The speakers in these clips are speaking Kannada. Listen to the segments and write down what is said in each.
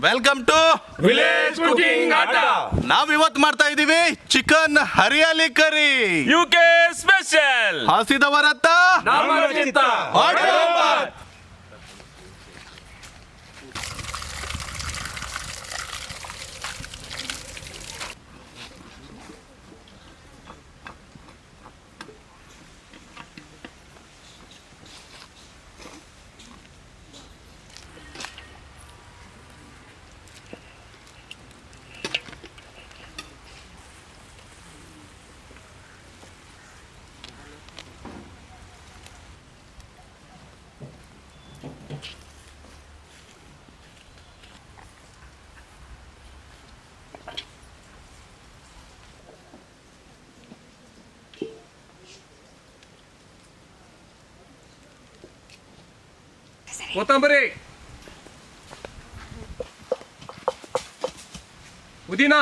ವೆಲ್ಕಮ್ ಟು ವಿಲೇಜ್ ಕುಕಿಂಗ್ ಅಡ್ಡ. ನಾವಿವತ್ತು ಮಾಡ್ತಾ ಇದೀವಿ ಚಿಕನ್ ಹರಿಯಾಲಿ ಕರಿ ಯುಕೆ ಸ್ಪೆಷಲ್. ಹಸಿದವರತ್ತ ನಮಗಿಂತ ಕೊತ್ತಂಬರಿ, ಪುದೀನ,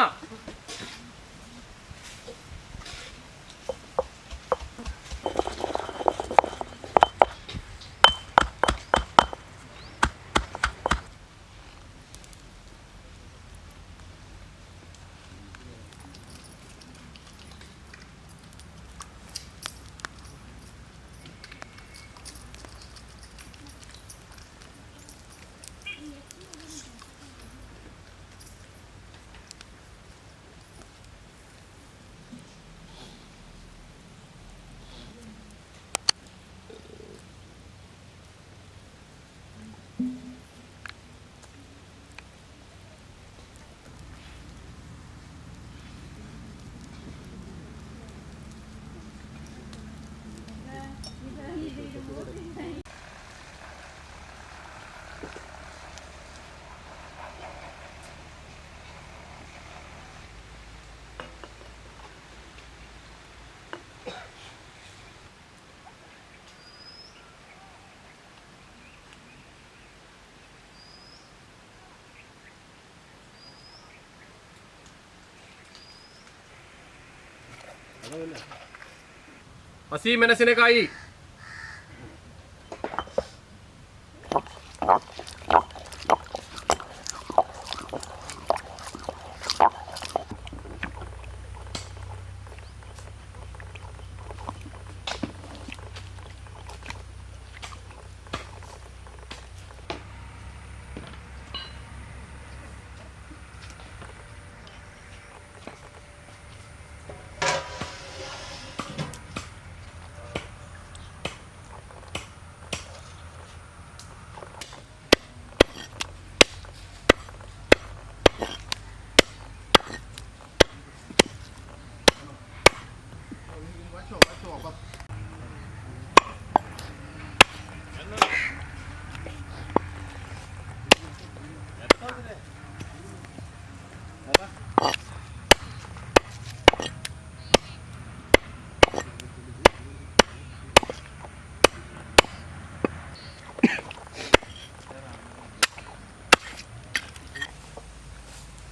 ಹಸಿ ಮೆಣಸಿನಕಾಯಿ,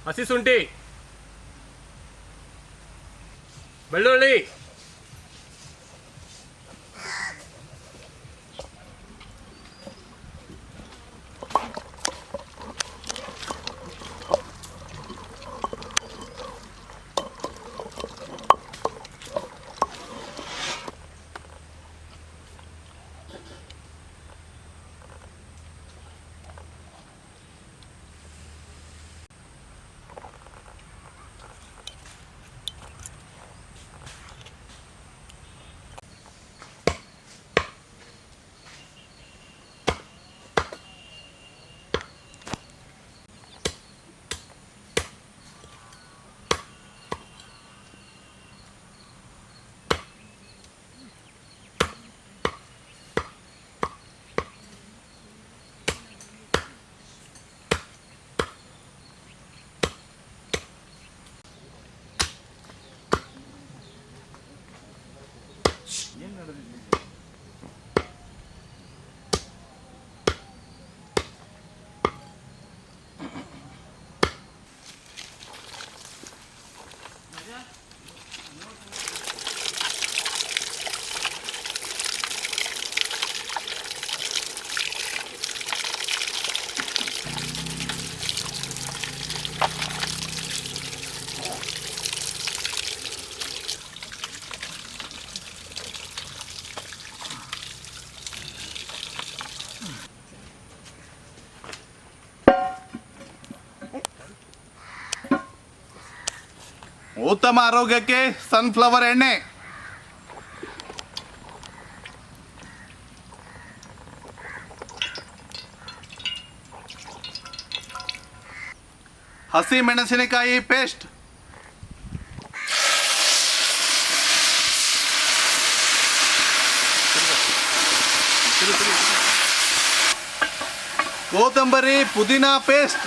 ಹಸಿ ಶುಂಠಿ, ಬೆಳ್ಳುಳ್ಳಿ, ಉತ್ತಮ ಆರೋಗ್ಯಕ್ಕೆ ಸನ್ಫ್ಲವರ್ ಎಣ್ಣೆ. ಹಸಿ ಮೆಣಸಿನಕಾಯಿ ಪೇಸ್ಟ್. ಕೊತ್ತಂಬರಿ ಪುದೀನಾ ಪೇಸ್ಟ್.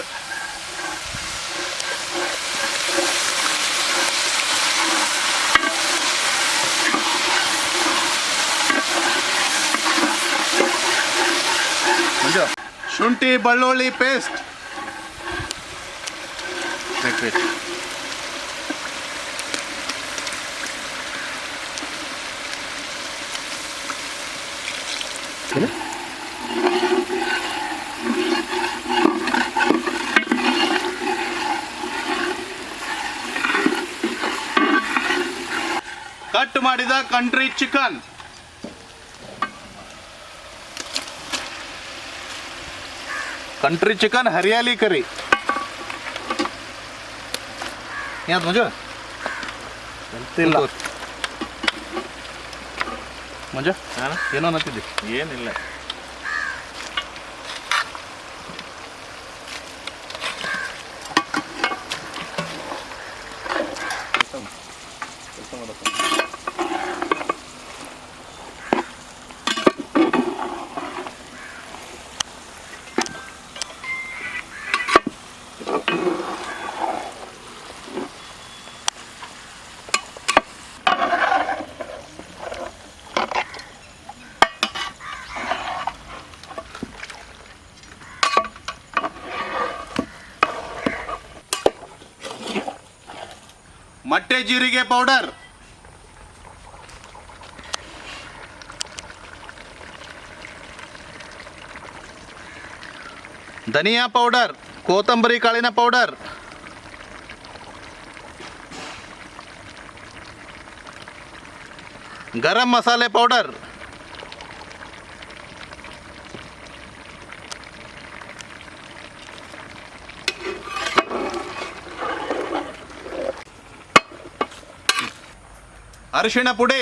ಶುಂಠಿ ಬೆಳ್ಳುಳ್ಳಿ ಪೇಸ್ಟ್. ಕಟ್ ಮಾಡಿದ country chicken. Country chicken hariyali curry. ಯಾವ್ದು ಮಂಜು ಅಂತಿಲ್ಲ ಮಂಜು ಏನೋ ಅನ್ನತ್ತಿದ್ದಿ? ಏನಿಲ್ಲ. ಮೊಟ್ಟೆ ಜೀರಿಗೆ ಪೌಡರ್. ಧನಿಯಾ ಪೌಡರ್, ಕೊತ್ತಂಬರಿ ಕಾಳಿನ ಪೌಡರ್, ಗರಂ ಮಸಾಲೆ ಪೌಡರ್, ಅರಿಶಿಣ ಪುಡಿ,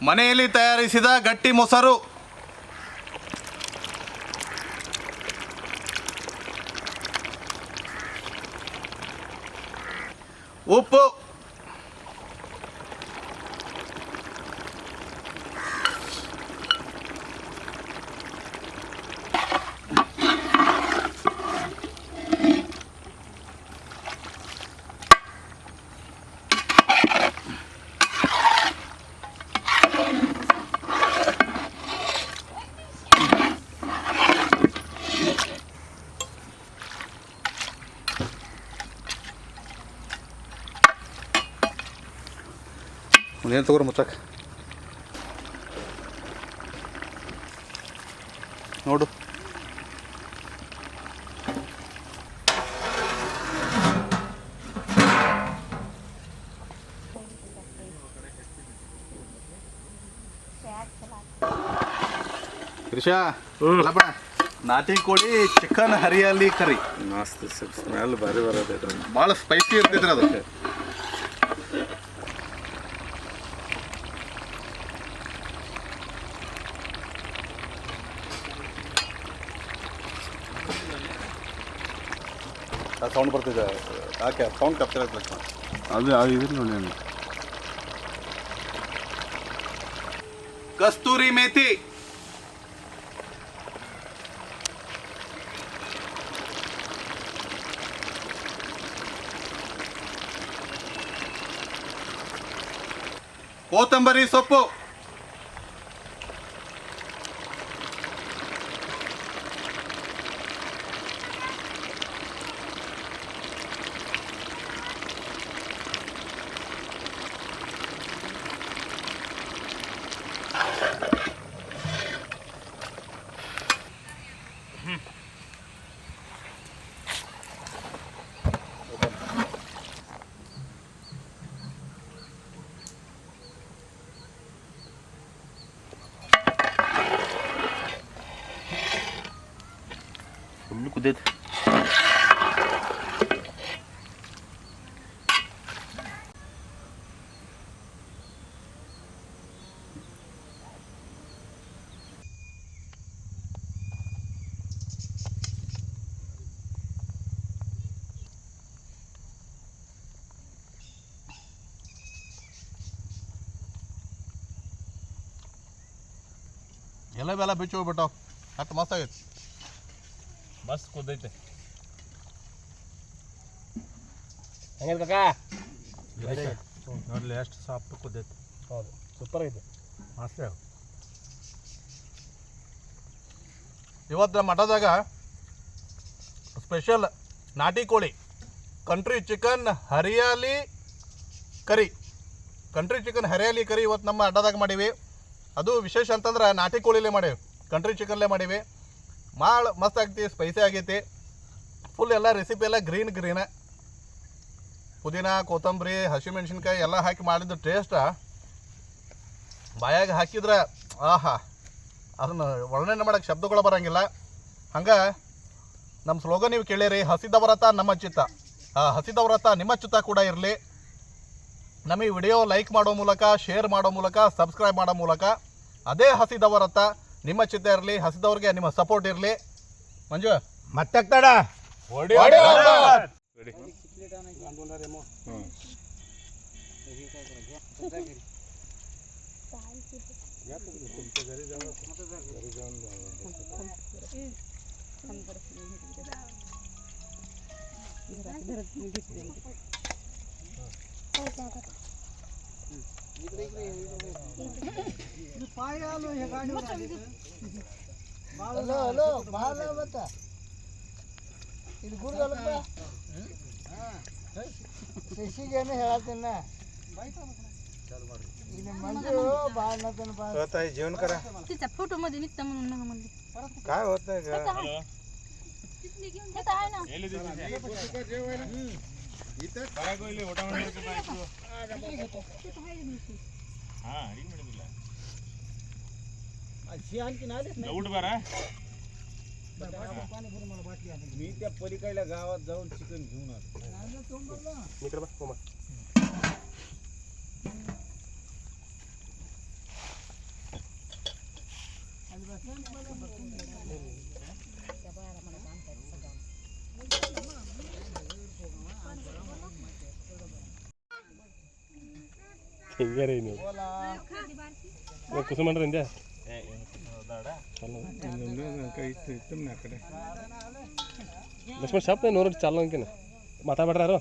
ಮನೆಯಲ್ಲಿ ತಯಾರಿಸಿದ ಗಟ್ಟಿ ಮೊಸರು, ಉಪ್ಪು, ಏನು ತಗೋರು ಮುಚ್ಚಕ್ಕೆ ನೋಡು. ಕಿರಿಶಾ ಅಲ್ಲಪ್ಪ, ನಾಟಿ ಕೋಳಿ ಚಿಕನ್ ಹರಿಯಾಲಿ ಕರಿ ಮಸ್ತ್ ಸ್ಮೆಲ್ ಭಾರಿ ಬರೋದೈತೆ. ಭಾಳ ಸ್ಪೈಸಿ ಇರ್ತಿದ್ರಿ ಅದಕ್ಕೆ. ಸೌಂಡ್ ಬರ್ತಿದೆ, ಯಾಕೆ ಸೌಂಡ್ ಕ್ಯಾಪ್ಚರ್ ಆಗ್ಬೇಕು ಅದು ಇದ್ರಿ ನೋಡಿ. ಕಸ್ತೂರಿ ಮೇಥಿ, ಕೊತ್ತಂಬರಿ ಸೊಪ್ಪು, ಫುಲ್ ಕುದ್ದೈತೆ. ಎಲ್ಲ ಬೆಲ್ಲ ಬಿಚ್ಚಿ ಹೋಗ್ಬಿಟ್ಟಾವ. ಅಷ್ಟು ಮಸ್ತ್ ಆಗೈತೆ. ಮಸ್ತ್ ಕುದ್ದೈತೆ. ಹೆಂಗೈತೆ ಕಾಕ? ನೋಡ್ಲಿ ಎಷ್ಟು ಸಾಫ್ಟ್ ಕುದ್ದೈತೆ. ಹೌದು, ಸೂಪರ್ ಐತೆ. ಮಸ್ತ್ ಆಗ. ಇವತ್ತು ಮಠದಾಗ ಸ್ಪೆಷಲ್ ನಾಟಿ ಕೋಳಿ ಕಂಟ್ರಿ ಚಿಕನ್ ಹರಿಯಾಲಿ ಕರಿ. ಕಂಟ್ರಿ ಚಿಕನ್ ಹರಿಯಾಲಿ ಕರಿ ಇವತ್ತು ನಮ್ಮ ಅಡ್ಡದಾಗ ಮಾಡೀವಿ. ಅದು ವಿಶೇಷ ಅಂತಂದ್ರೆ ನಾಟಿ ಕೋಳಿಲೇ ಮಾಡೀವಿ, ಕಂಟ್ರಿ ಚಿಕನ್ಲೇ ಮಾಡೀವಿ. ಭಾಳ ಮಸ್ತ್ ಆಗ್ತಿ, ಸ್ಪೈಸಿ ಆಗೈತಿ. ಫುಲ್ ಎಲ್ಲ ರೆಸಿಪಿ ಎಲ್ಲ ಗ್ರೀನ್ ಪುದೀನ, ಕೊತ್ತಂಬರಿ, ಹಸಿಮೆಣ್ಸಿನ್ಕಾಯಿ ಎಲ್ಲ ಹಾಕಿ ಮಾಡಿದ ಟೇಸ್ಟ್ ಬಾಯಾಗ ಹಾಕಿದ್ರೆ ಆಹಾ, ಅದನ್ನು ವರ್ಣನೆ ಮಾಡೋಕ್ಕೆ ಶಬ್ದಗಳು ಬರೋಂಗಿಲ್ಲ. ಹಂಗೆ ನಮ್ಮ ಸ್ಲೋಗನ್ ನೀವು ಕೇಳಿರಿ, ಹಸಿದವರತ ನಮ್ಮ ಚಿತ್ತ. ಹಸಿದವರತ ನಿಮ್ಮ ಚಿತ್ತ ಕೂಡ ಇರಲಿ. ನಮಗೆ ವಿಡಿಯೋ ಲೈಕ್ ಮಾಡೋ ಮೂಲಕ, ಶೇರ್ ಮಾಡೋ ಮೂಲಕ, ಸಬ್ಸ್ಕ್ರೈಬ್ ಮಾಡೋ ಮೂಲಕ ಅದೇ ಹಸಿದವರತ ನಿಮ್ಮ ಚಿತ್ತ ಇರಲಿ. ಹಸಿದವ್ರಿಗೆ ನಿಮ್ಮ ಸಪೋರ್ಟ್ ಇರಲಿ. ಮಂಜು ಮತ್ತೆ ತಡ ಇದು ಗುರುದಲ್ಲಪ್ಪ ಶಶಿಗೇನು ಹೇಳತ್ತೇನ ಇದು ಮಂಜು ಭಾಳ जेवण करा. तिचा फोटो मध्ये निघता म्हणून नका म्हणले. काय होत नाही का? हे तर आहे ना. मी त्या पलीकडल्या गावात जाऊन चिकन घेऊन आलो. ಹಿಂಗಾರೆ ನೀವು ಕುಸುಮಂಡ್ರಿ ಹಿಂದೆ ಲಕ್ಷ್ಮಣ್ ಶಾಪ್ ನೋಡ್ರಿ ಚಾಲು ಅಂಕಿನ ಮಾತಾಡ್ಬೇಡ್ರಿ ಯಾರು.